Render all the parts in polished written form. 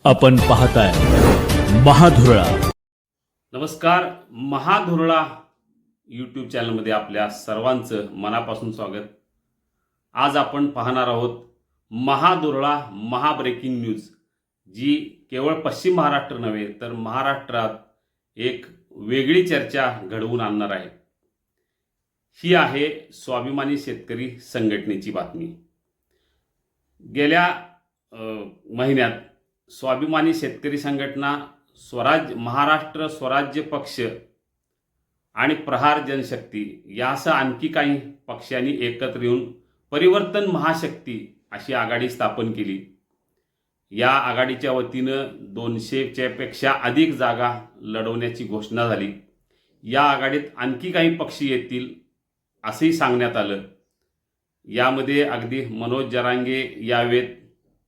आपण पाहताय महाधुरळा. नमस्कार. महाधुरळा यूट्यूब चॅनलमध्ये आपल्या सर्वांचं मनापासून स्वागत. आज आपण पाहणार आहोत महाधुरळा ब्रेकिंग न्यूज, जी केवळ पश्चिम महाराष्ट्र नव्हे तर महाराष्ट्रात एक वेगळी चर्चा घडवून आणणार आहे. ही आहे स्वाभिमानी शेतकरी संघटनेची बातमी. गेल्या महिन्यात स्वाभिमानी शेतकरी संघटना, महाराष्ट्र स्वराज्य पक्ष आणि प्रहार जनशक्ती यासह आणखी काही पक्षांनी एकत्र येऊन परिवर्तन महाशक्ती अशी आघाडी स्थापन केली. या आघाडीच्या वतीनं 200च्या पेक्षा अधिक जागा लढवण्याची घोषणा झाली. या आघाडीत आणखी काही पक्ष येतील असंही सांगण्यात आलं. यामध्ये अगदी मनोज जरांगे यावेत,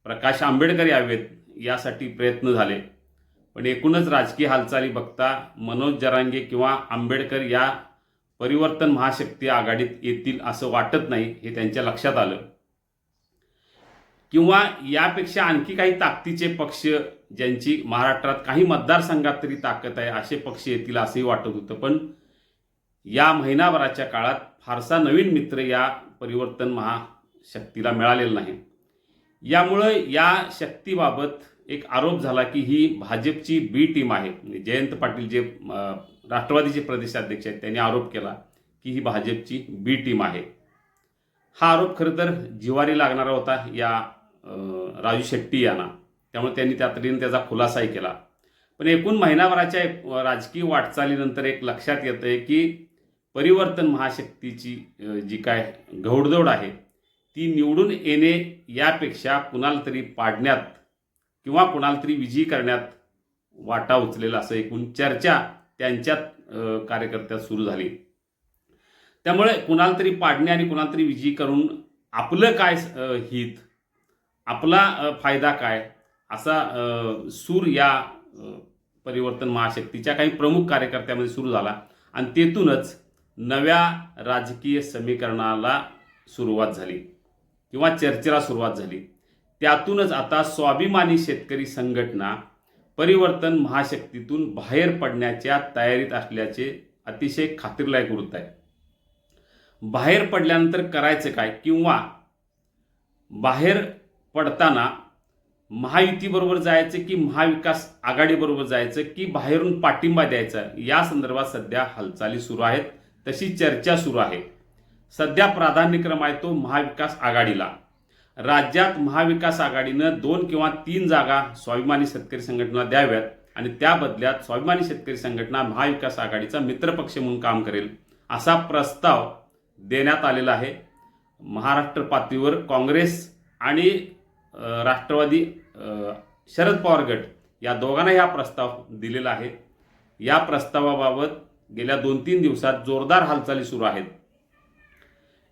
प्रकाश आंबेडकर यावेत यासाठी प्रयत्न झाले, पण एकूणच राजकीय हालचाली बघता मनोज जरांगे किंवा आंबेडकर या परिवर्तन महाशक्ती आघाडीत येतील असं वाटत नाही, हे त्यांच्या लक्षात आलं. किंवा यापेक्षा आणखी काही ताकदीचे पक्ष, ज्यांची महाराष्ट्रात काही मतदारसंघात तरी ताकद आहे, असे पक्ष येतील असंही वाटत होतं. पण या महिनाभराच्या काळात फारसा नवीन मित्र या परिवर्तन महाशक्तीला मिळालेला नाही. यामुळं या शक्तीबाबत एक आरोप झाला की ही भाजपची बी टीम आहे. जयंत पाटील जे राष्ट्रवादीचे प्रदेशाध्यक्ष आहेत, त्यांनी आरोप केला की ही भाजपची बी टीम आहे. हा आरोप खरं तर जिव्हारी लागणारा होता या राजू शेट्टी यांना, त्यामुळे त्यांनी तातडीने त्याचा खुलासाही केला. पण एकूण महिनाभराच्या राजकीय वाटचालीनंतर एक लक्षात येतं आहे की परिवर्तन महाशक्तीची जी काय घौडदौड आहे ती निवडून येणे यापेक्षा कुणाला तरी पाडण्यात किंवा कुणाला तरी विजयी करण्यात वाटा उचलेला असं एकूण चर्चा त्यांच्यात कार्यकर्त्यात सुरू झाली. त्यामुळे कुणाला तरी पाडणे आणि कुणाला तरी विजयी करून आपलं काय हित, आपला फायदा काय, असा सूर या परिवर्तन महाशक्तीच्या काही प्रमुख कार्यकर्त्यामध्ये सुरू झाला आणि तेथूनच नव्या राजकीय समीकरणाला सुरुवात झाली किंवा चर्चेला सुरुवात झाली. त्यातूनच आता स्वाभिमानी शेतकरी संघटना परिवर्तन महाशक्तीतून बाहेर पडण्याच्या तयारीत असल्याचे अतिशय खात्रीलायक वृत्त आहे. बाहेर पडल्यानंतर करायचं काय, किंवा बाहेर पडताना महायुतीबरोबर जायचं की महाविकास आघाडीबरोबर जायचं की बाहेरून पाठिंबा द्यायचा, या संदर्भात सध्या हालचाली सुरू आहेत, तशी चर्चा सुरू आहे. सध्या प्राधान्यक्रम आहे तो महाविकास आघाडीला. राज्यात महाविकास आघाडीनं 2 किंवा 3 जागा स्वाभिमानी शेतकरी संघटनेला द्याव्यात आणि त्या बदल्यात स्वाभिमानी शेतकरी संघटना महाविकास आघाडीचा मित्रपक्ष म्हणून काम करेल, असा प्रस्ताव देण्यात आलेला आहे. महाराष्ट्र पातळीवर काँग्रेस आणि राष्ट्रवादी शरद पवार गट या दोघांनाही हा प्रस्ताव दिलेला आहे. या प्रस्तावाबाबत गेल्या 2-3 दिवसात जोरदार हालचाली सुरू आहेत.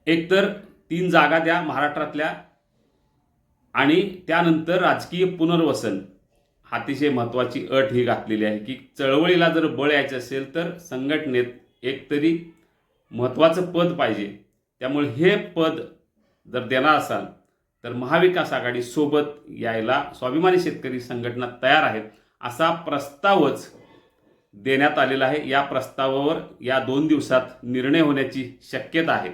एकतर 3 जागा द्या महाराष्ट्रातल्या आणि त्यानंतर राजकीय पुनर्वसन, अतिशय महत्त्वाची अट ही घातलेली आहे की चळवळीला जर बळ यायचं असेल तर संघटनेत एकतरी महत्त्वाचं पद पाहिजे. त्यामुळे हे पद जर देणार असाल तर महाविकास आघाडी सोबत यायला स्वाभिमानी शेतकरी संघटना तयार आहेत, असा प्रस्तावच देण्यात आलेला आहे. या प्रस्तावावर या 2 दिवसात निर्णय होण्याची शक्यता आहे.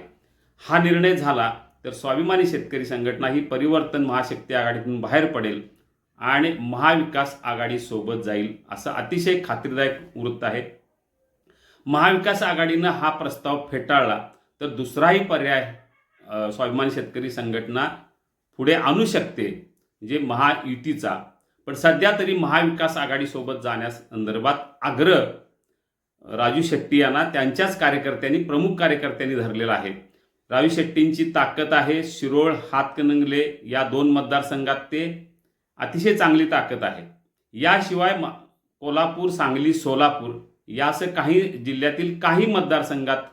हा निर्णय झाला तर स्वाभिमानी शेतकरी संघटना ही परिवर्तन महाशक्ती आघाडीतून बाहेर पडेल आणि महाविकास आघाडीसोबत जाईल, असं अतिशय खात्रीदायक वृत्त आहे. महाविकास आघाडीनं हा प्रस्ताव फेटाळला तर दुसराही पर्याय स्वाभिमानी शेतकरी संघटना पुढे आणू शकते, म्हणजे महायुतीचा. पण सध्या तरी महाविकास आघाडीसोबत जाण्यासंदर्भात आग्रह राजू शेट्टी यांना त्यांच्याच कार्यकर्त्यांनी, प्रमुख कार्यकर्त्यांनी धरलेला आहे. राजू शेट्टींची ताकद आहे शिरोळ, हातकणंगले या 2 मतदारसंघात ते अतिशय चांगली ताकद आहे. याशिवाय कोल्हापूर, सांगली, सोलापूर यासह काही जिल्ह्यातील काही मतदारसंघात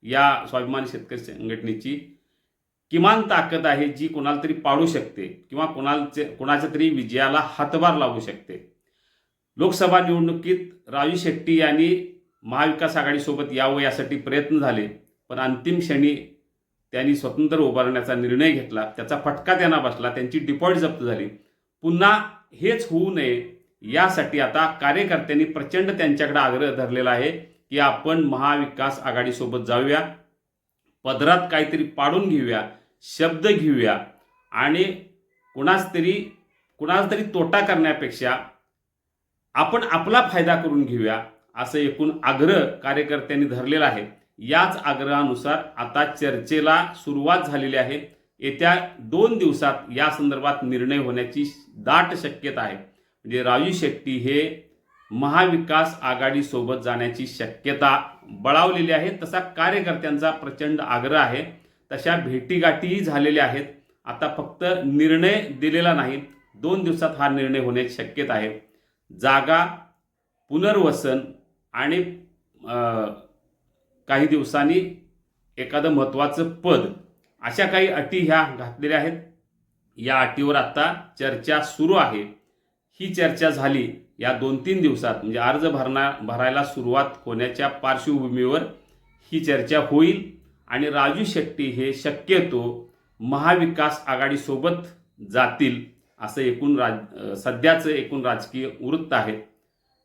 या स्वाभिमानी शेतकरी संघटनेची किमान ताकद आहे, जी कोणाला तरी पाडू शकते किंवा कोणाच्या तरी विजयाला हातभार लावू शकते. लोकसभा निवडणुकीत राजू शेट्टी यांनी महाविकास आघाडीसोबत यावं यासाठी प्रयत्न झाले, पण अंतिम क्षणी त्यांनी स्वतंत्र उभारण्याचा निर्णय घेतला. त्याचा फटका त्यांना बसला, त्यांची डिपॉझिट जप्त झाली. पुन्हा हेच होऊ नये यासाठी आता कार्यकर्त्यांनी प्रचंड त्यांच्याकडे आग्रह धरलेला आहे की आपण महाविकास आघाडीसोबत जाऊया, पदरात काहीतरी पाडून घेऊया, शब्द घेऊया आणि कुणाच तरी तोटा करण्यापेक्षा आपण आपला फायदा करून घेऊया, असं एकूण आग्रह कार्यकर्त्यांनी धरलेला आहे. याच आग्रहानुसार आता चर्चेला सुरुवात झालेली आहे. येत्या 2 दिवसात या संदर्भात निर्णय होण्याची दाट शक्यता आहे. म्हणजे राजू शेट्टी हे महाविकास आघाडीसोबत जाण्याची शक्यता बळावलेली आहे. तसा कार्यकर्त्यांचा प्रचंड आग्रह आहे. तशा भेटीगाठीही झालेल्या आहेत. आता फक्त निर्णय दिलेला नाही, 2 दिवसात हा निर्णय होण्याची शक्यता आहे. जागा, पुनर्वसन आणि काही दिवसांनी एखादं महत्त्वाचं पद, अशा काही अटी ह्या घातलेल्या आहेत. या अटीवर आता चर्चा सुरू आहे. ही चर्चा झाली या 2-3 दिवसात, म्हणजे अर्ज भरायला सुरुवात होण्याच्या पार्श्वभूमीवर ही चर्चा होईल आणि राजू शेट्टी हे शक्यतो महाविकास आघाडीसोबत जातील असं सध्याचं एकूण राजकीय वृत्त आहे.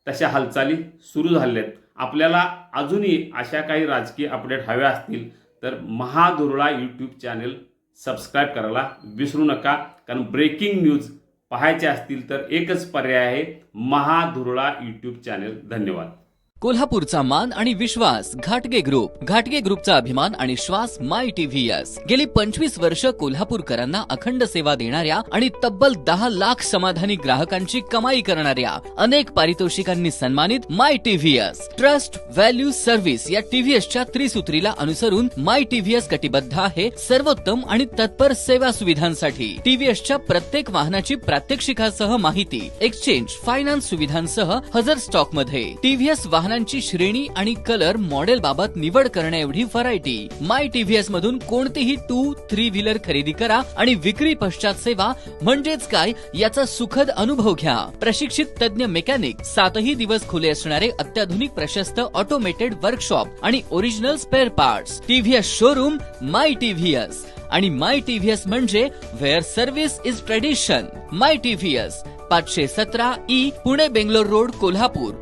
तशा हालचाली सुरू झाल्या आहेत. आपल्याला अजूनही अशा काही राजकीय अपडेट हव्या असतील तर महाधुरळा यूट्यूब चॅनल सबस्क्राईब करायला विसरू नका. कारण ब्रेकिंग न्यूज पाहायचे असतील तर एकच पर्याय आहे, महाधुरळा यूट्यूब चॅनल. धन्यवाद. कोल्हापूरचा मान आणि विश्वास घाटगे ग्रुप. घाटगे ग्रुपचा अभिमान आणि श्वास माय टीव्हीएस. गेली 25 वर्ष कोल्हापूरकरांना अखंड सेवा देणाऱ्या आणि तब्बल 10 लाख समाधानी ग्राहकांची कमाई करणाऱ्या अनेक पारितोषिकांनी सन्मानित माय टीव्हीएस. ट्रस्ट, व्हॅल्यू, सर्व्हिस या टीव्हीएसच्या त्रिसूत्रीला अनुसरून माय टीव्हीएस कटिबद्ध आहे सर्वोत्तम आणि तत्पर सेवा सुविधांसाठी. टीव्हीएसच्या प्रत्येक वाहनाची प्रात्यक्षिकासह माहिती, एक्सचेंज, फायनान्स सुविधांसह हजर स्टॉक मध्ये. टीव्हीएस वाहनांची श्रेणी आणि कलर, मॉडेल बाबत निवड करण्या एवढी व्हरायटी. माय टीव्हीएस मधून कोणतीही 2-3 व्हीलर खरेदी करा आणि विक्री पश्चात सेवा म्हणजेच काय याचा सुखद अनुभव घ्या. प्रशिक्षित तज्ञ मेकॅनिक, 7ही दिवस खुले असणारे अत्याधुनिक प्रशस्त ऑटोमेटेड वर्कशॉप आणि original spare parts. TVS showroom my TVS. आणि माय टीव्हीएस म्हणजे where service is tradition. My TVS 517 E Pune Bangalore road Kolhapur.